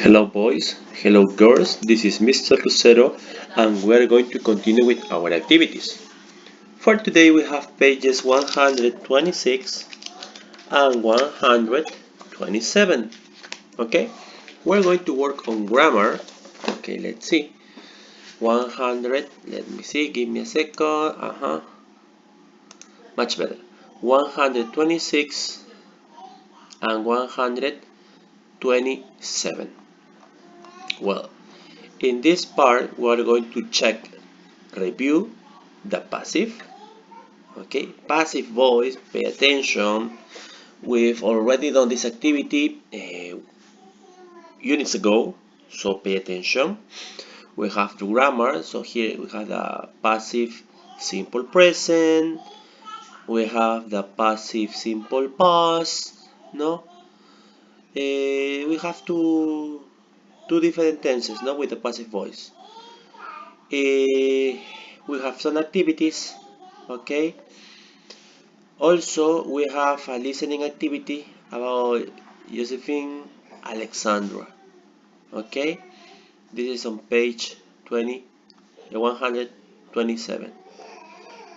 Hello boys, hello girls, this is Mr. Lucero and we're going to continue with our activities. For today we have pages 126 and 127. Okay, we're going to work on grammar. Okay, let's see. 100, let me see, give me a second. Much better. 126 and 127. Well, in this part, we are going to review the passive. Okay, passive voice, pay attention. We've already done this activity units ago, so pay attention. We have the grammar, so here we have the passive simple present. We have the passive simple past. No, we have two different tenses, no, with the passive voice. We have some activities, okay. Also, we have a listening activity about Josephine Alexandra, okay. This is on page 127.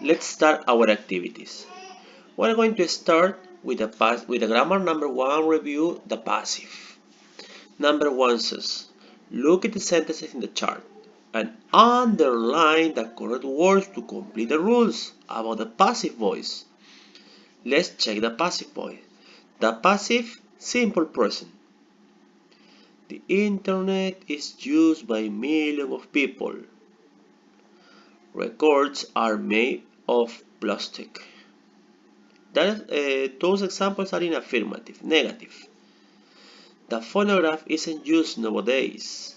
Let's start our activities. We're going to start with the grammar number one review, the passive. Number one says, look at the sentences in the chart and underline the correct words to complete the rules about the passive voice. Let's check the passive voice. The passive simple present. The internet is used by millions of people. Records are made of plastic. Those examples are in affirmative, negative. The phonograph isn't used nowadays.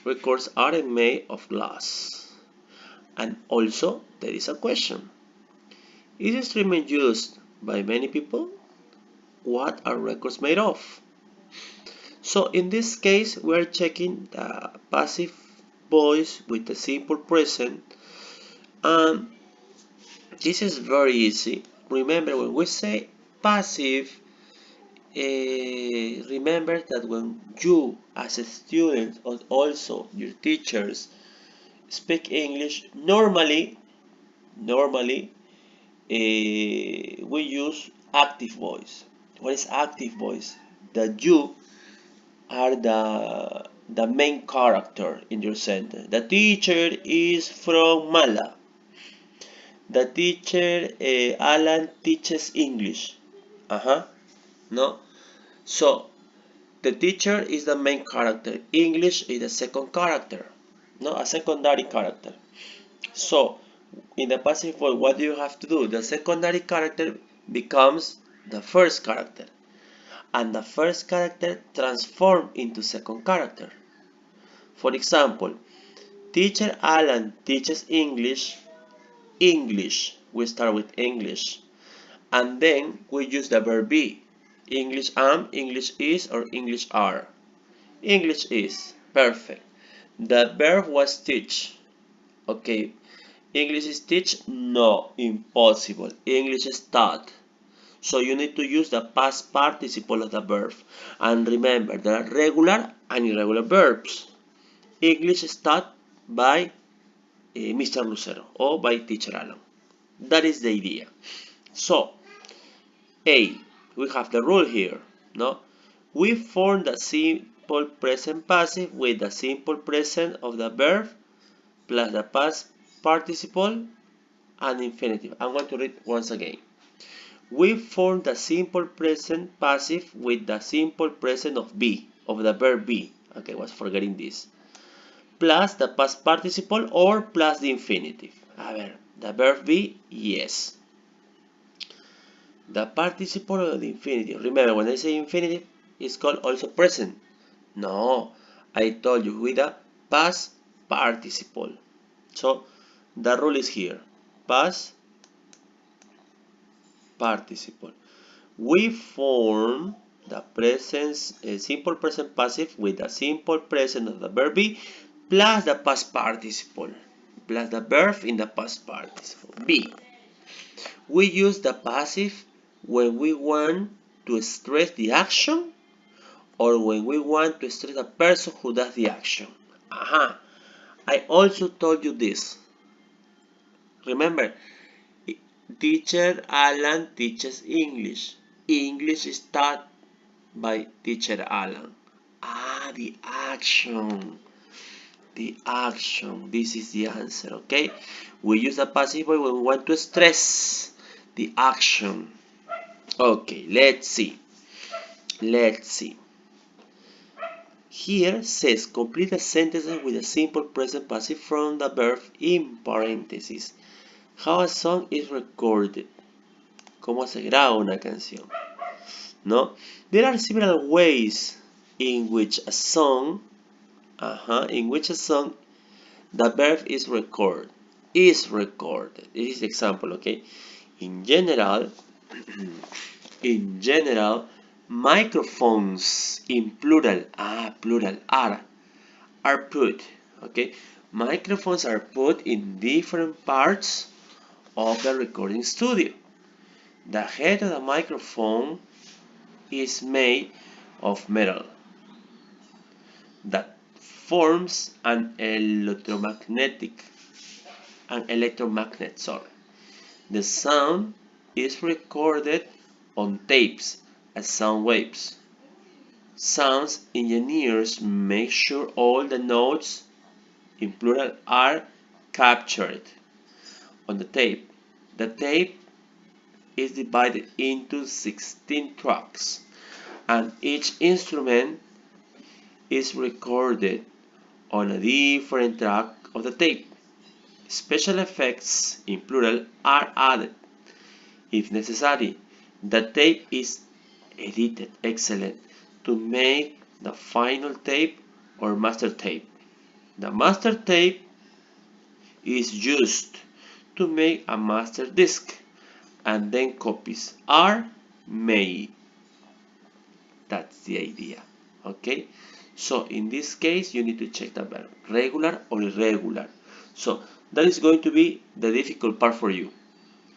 Records aren't made of glass. And also, there is a question. Is streaming used by many people? What are records made of? So in this case, we are checking the passive voice with the simple present. And this is very easy. Remember, when we say passive, remember that when you as a student or also your teachers speak English, normally we use active voice. What is active voice? That you are the main character in your sentence. The teacher is from Mala. The teacher Alan teaches English. No. So the teacher is the main character. English is the second character. No, a secondary character. So in the passive voice, what do you have to do? The secondary character becomes the first character, and the first character transforms into second character. For example, teacher Alan teaches English. English. We start with English, and then we use the verb be. English am, English is, or English are. English is. Perfect. The verb was teach. Okay. English is teach? No, impossible. English is taught. So you need to use the past participle of the verb. And remember, there are regular and irregular verbs. English is taught by Mr. Lucero or by teacher Alan. That is the idea. So, A, we have the rule here, no? We form the simple present passive with the simple present of the verb plus the past participle and infinitive. I'm going to read once again. We form the simple present passive with the simple present of be, of the verb be. Okay, I was forgetting this. Plus the past participle or plus the infinitive. A ver, the verb be, yes. The participle of the infinitive. Remember, when I say infinitive, it's called also present. No, I told you with the past participle. So the rule is here. Past participle. We form the present, simple present passive with the simple present of the verb be plus the past participle plus the verb in the past participle be. We use the passive when we want to stress the action or when we want to stress a person who does the action. Aha! I also told you this. Remember, teacher Alan teaches English. English is taught by teacher Alan. Ah, the action. The action. This is the answer, okay? We use the passive voice when we want to stress the action. Okay, let's see. Let's see. Here says complete a sentence with a simple present passive from the verb in parentheses. How a song is recorded. Cómo se graba una canción. No? There are several ways in which a song, the verb is recorded. Is recorded. This is the example, okay? In general, in general, microphones in plural, plural are put, okay? Microphones are put in different parts of the recording studio. The head of the microphone is made of metal that forms an electromagnet. The sound is recorded on tapes as sound waves. Sound engineers make sure all the notes in plural are captured on the tape. The tape is divided into 16 tracks, and each instrument is recorded on a different track of the tape. Special effects, in plural, are added if necessary. The tape is edited excellent to make the final tape or master tape. The master tape is used to make a master disc, and then copies are made. That's the idea. Okay? So in this case, you need to check the verb, regular or irregular. So that is going to be the difficult part for you.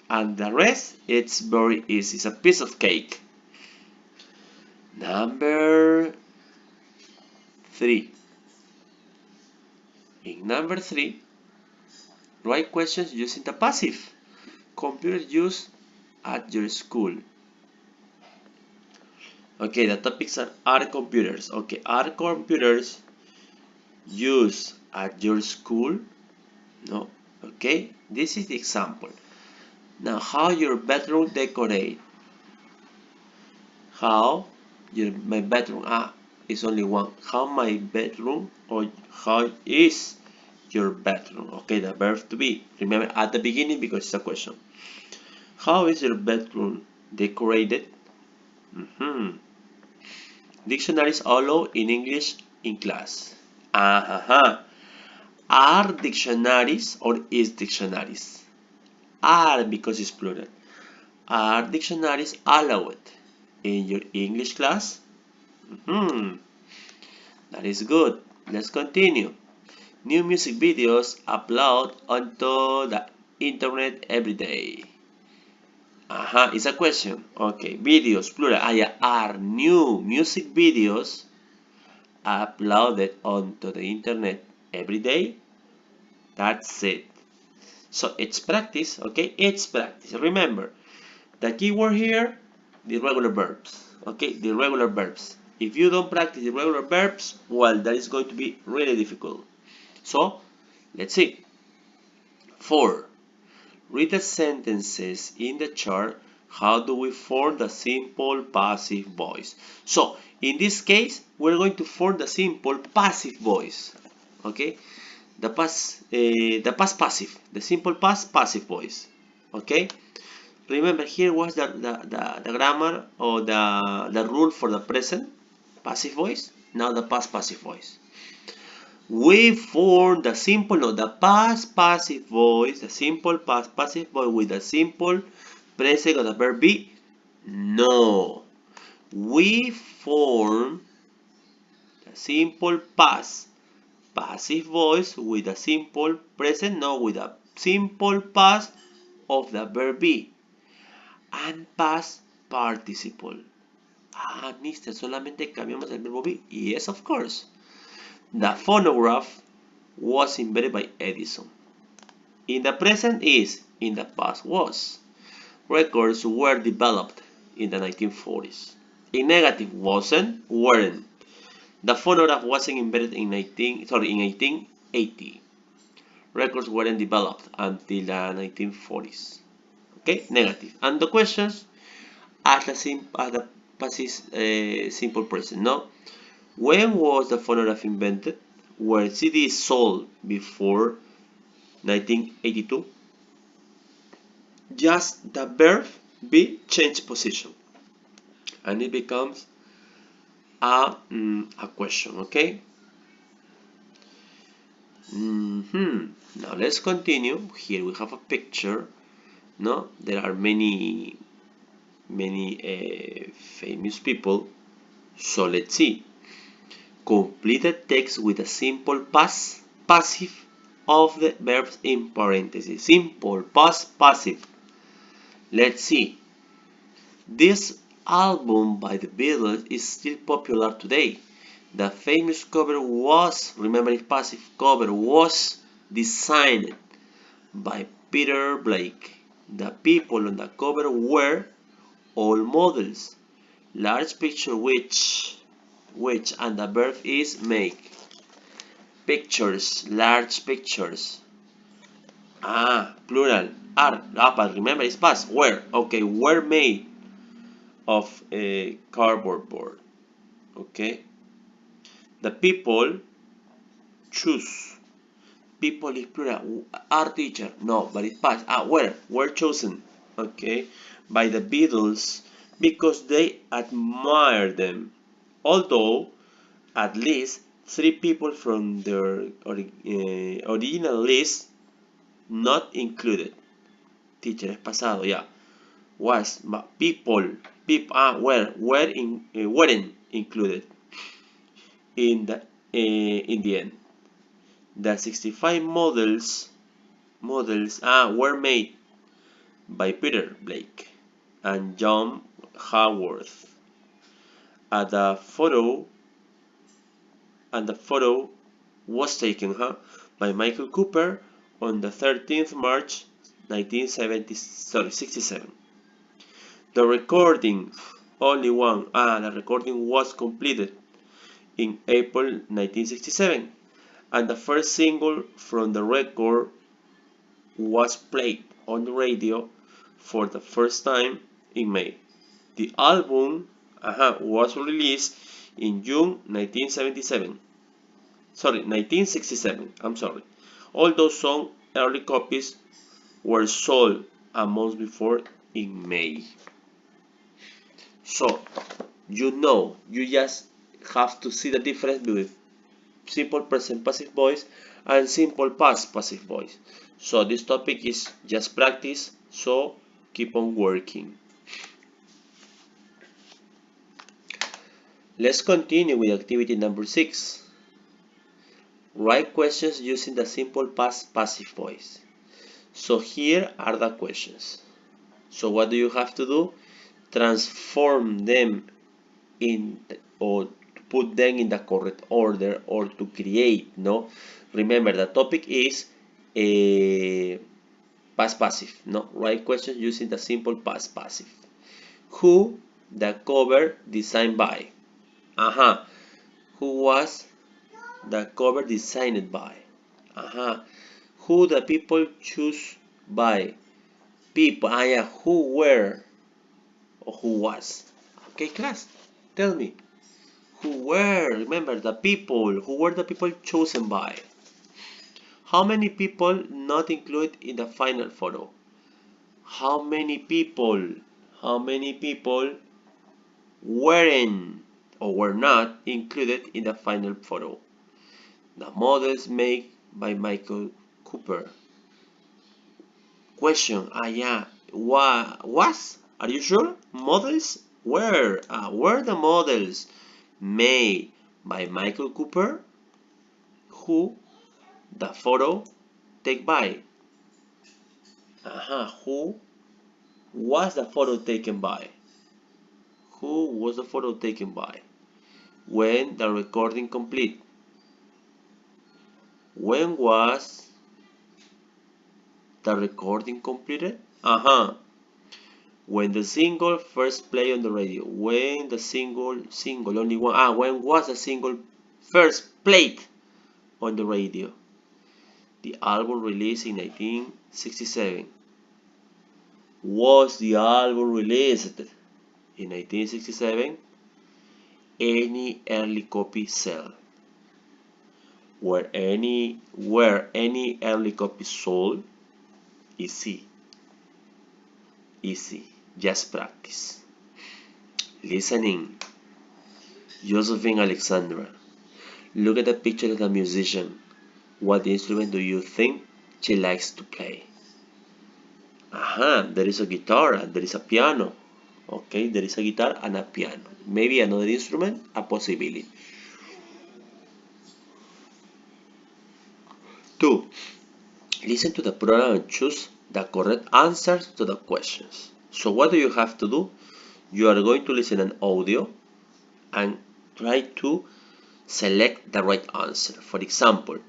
And the rest, it's very easy. It's a piece of cake. Number 3. In number 3, write questions using the passive. Computers used at your school. Okay, the topics are computers. Okay, are computers used at your school? No. Okay, this is the example. Now, how your bedroom decorate? How my bedroom is only one. How my bedroom, or how is your bedroom? Okay, the verb to be. Remember at the beginning because it's a question. How is your bedroom decorated? Dictionaries allowed in English in class. Are dictionaries or is dictionaries? Are because it's plural. Are dictionaries allowed in your English class? That is good. Let's continue. New music videos upload onto the internet every day. It's a question. Okay, videos, plural. Are new music videos uploaded onto the internet every day? That's it. So it's practice, okay? It's practice. Remember, the key word here, the regular verbs, okay? The regular verbs. If you don't practice the regular verbs, well, that is going to be really difficult. So, let's see. 4. Read the sentences in the chart. How do we form the simple passive voice? So, in this case, we're going to form the simple passive voice, okay? The past passive, the simple past passive voice, okay? Remember, here was the grammar or the rule for the present passive voice. Now the past passive voice. We form the past passive voice, the simple past passive voice with the simple present of the verb be. No. We form the simple past passive voice with a simple present, no, with a simple past of the verb be and past participle. Ah, mister, solamente cambiamos el verbo be. Yes, of course. The phonograph was invented by Edison. In the present is, in the past was. Records were developed in the 1940s. In negative, weren't. The phonograph wasn't invented in 1880. Records weren't developed until the 1940s. Okay, negative. And the questions as the passive simple present. No, when was the phonograph invented? Were CDs sold before 1982? Just the verb be changed position, and it becomes a question. Okay. Now let's continue. Here we have a picture. No, there are many famous people. So let's see. Complete the text with a simple past passive of the verbs in parentheses. Simple past passive. Let's see. This album by the Beatles is still popular today. The famous cover was, remember it's passive, cover was designed by Peter Blake. The people on the cover were all models. Large picture which and the verb is make. Pictures, large pictures. Plural. Are. But remember it's past. Were. Okay, were made of a cardboard board. Okay. The people choose. People is plural. Are teacher. No, but it's past. Were chosen. Okay. By the Beatles because they admire them. Although at least 3 people from their original list not included. Teacher es pasado, yeah. Was weren't included in the end. The 65 models were made by Peter Blake and John Haworth. And the photo was taken by Michael Cooper on the 13th March 1967. The recording, only one, the recording was completed in April 1967, and the first single from the record was played on the radio for the first time in May. The album was released in June 1967. 1967. I'm sorry. Although some early copies were sold a month before in May. So, you just have to see the difference between simple present passive voice and simple past passive voice. So this topic is just practice, so keep on working. Let's continue with activity number 6. Write questions using the simple past passive voice. So here are the questions. So what do you have to do? Transform them or put them in the correct order or to create, no? Remember the topic is past passive, no? Write questions using the simple past passive. Who the cover designed by? Who was the cover designed by? Who the people choose by? People, who were or who was? Okay, class, tell me. Who were, remember the people, who were the people chosen by? How many people not included in the final photo? How many people weren't or were not included in the final photo? The models made by Michael Cooper. Question, was? Are you sure? Models? Were the models made by Michael Cooper? Who the photo take by? Who was the photo taken by? Who was the photo taken by? When the recording complete? When was the recording completed? When the single first played on the radio. When the single only one. When was the single first played on the radio? The album released in 1967. Was the album released in 1967? Any early copy sell? Were any early copies sold? Easy. Just practice. Listening. Josephine Alexandra. Look at the picture of the musician. What instrument do you think she likes to play? There is a guitar and there is a piano. Okay, there is a guitar and a piano. Maybe another instrument, a possibility. 2. Listen to the program and choose the correct answers to the questions. So what do you have to do? You are going to listen an audio and try to select the right answer. For example,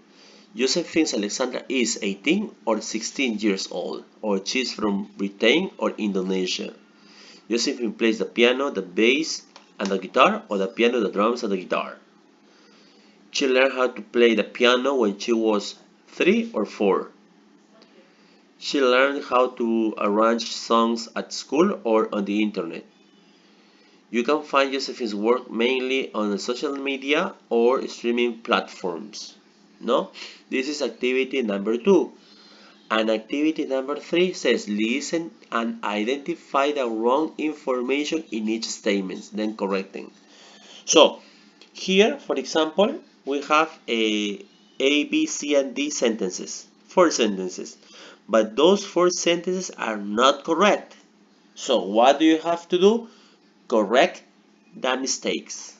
Josephine Alexandra is 18 or 16 years old, or she's from Britain or Indonesia. Josephine plays the piano, the bass, and the guitar, or the piano, the drums, and the guitar. She learned how to play the piano when she was 3 or 4. She learned how to arrange songs at school or on the internet. You can find Josephine's work mainly on social media or streaming platforms. No? This is activity number 2. And activity number 3 says listen and identify the wrong information in each statement, then correcting. So, here, for example, we have A, B, C, and D sentences. 4 sentences. But those 4 sentences are not correct. So, what do you have to do? Correct the mistakes.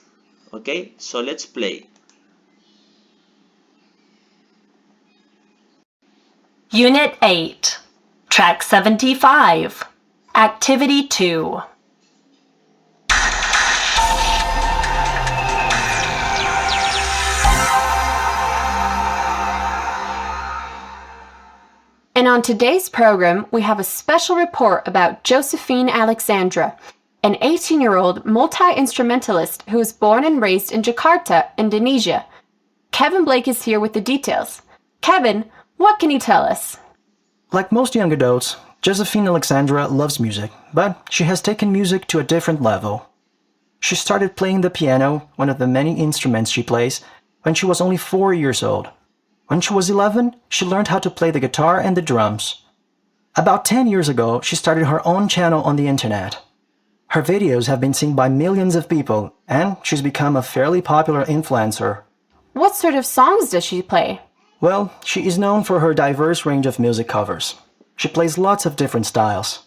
Okay, so let's play. Unit 8, Track 75, Activity 2. And on today's program, we have a special report about Josephine Alexandra, an 18-year-old multi-instrumentalist who was born and raised in Jakarta, Indonesia. Kevin Blake is here with the details. Kevin, what can you tell us? Like most young adults, Josephine Alexandra loves music, but she has taken music to a different level. She started playing the piano, one of the many instruments she plays, when she was only 4 years old. When she was 11, she learned how to play the guitar and the drums. About 10 years ago, she started her own channel on the internet. Her videos have been seen by millions of people, and she's become a fairly popular influencer. What sort of songs does she play? Well, she is known for her diverse range of music covers. She plays lots of different styles.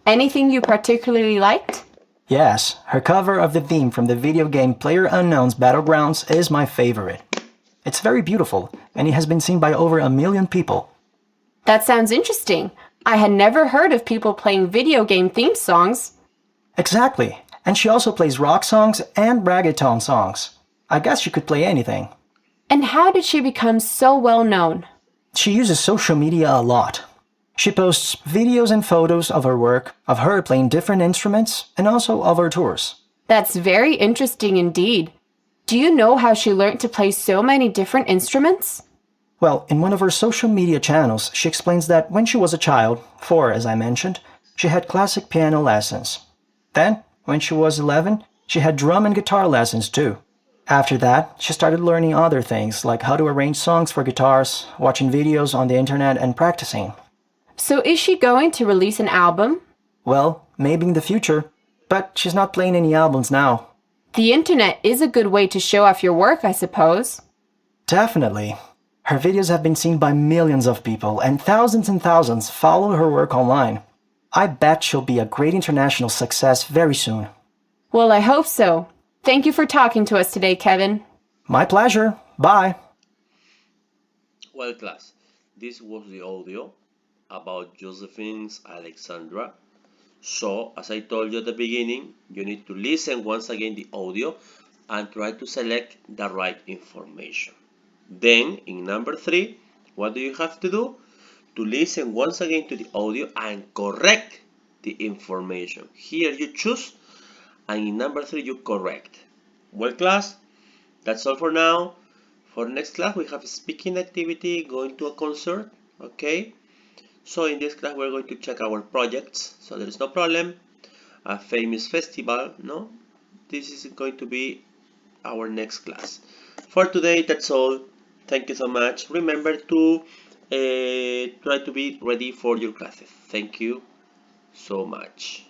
Anything you particularly liked? Yes, her cover of the theme from the video game PlayerUnknown's Battlegrounds is my favorite. It's very beautiful, and it has been seen by over 1 million people. That sounds interesting. I had never heard of people playing video game theme songs. Exactly, and she also plays rock songs and reggaeton songs. I guess she could play anything. And how did she become so well known? She uses social media a lot. She posts videos and photos of her work, of her playing different instruments, and also of her tours. That's very interesting indeed. Do you know how she learned to play so many different instruments? Well, in one of her social media channels, she explains that when she was a child, 4 as I mentioned, she had classic piano lessons. Then, when she was 11, she had drum and guitar lessons too. After that, she started learning other things, like how to arrange songs for guitars, watching videos on the internet, and practicing. So is she going to release an album? Well, maybe in the future, but she's not playing any albums now. The internet is a good way to show off your work, I suppose. Definitely. Her videos have been seen by millions of people, and thousands follow her work online. I bet she'll be a great international success very soon. Well, I hope so. Thank you for talking to us today, Kevin. My pleasure. Bye. Well, class, this was the audio about Josephine Alexandra. So, as I told you at the beginning, you need to listen once again the audio and try to select the right information. Then, in number 3, what do you have to do? To listen once again to the audio and correct the information. Here you choose, and in number 3 you correct. Well, class, that's all for now. For next class, we have a speaking activity, going to a concert, okay? So in this class, we're going to check our projects, so there is no problem. A famous festival, no? This is going to be our next class. For today, that's all. Thank you so much. Remember to try to be ready for your classes. Thank you so much.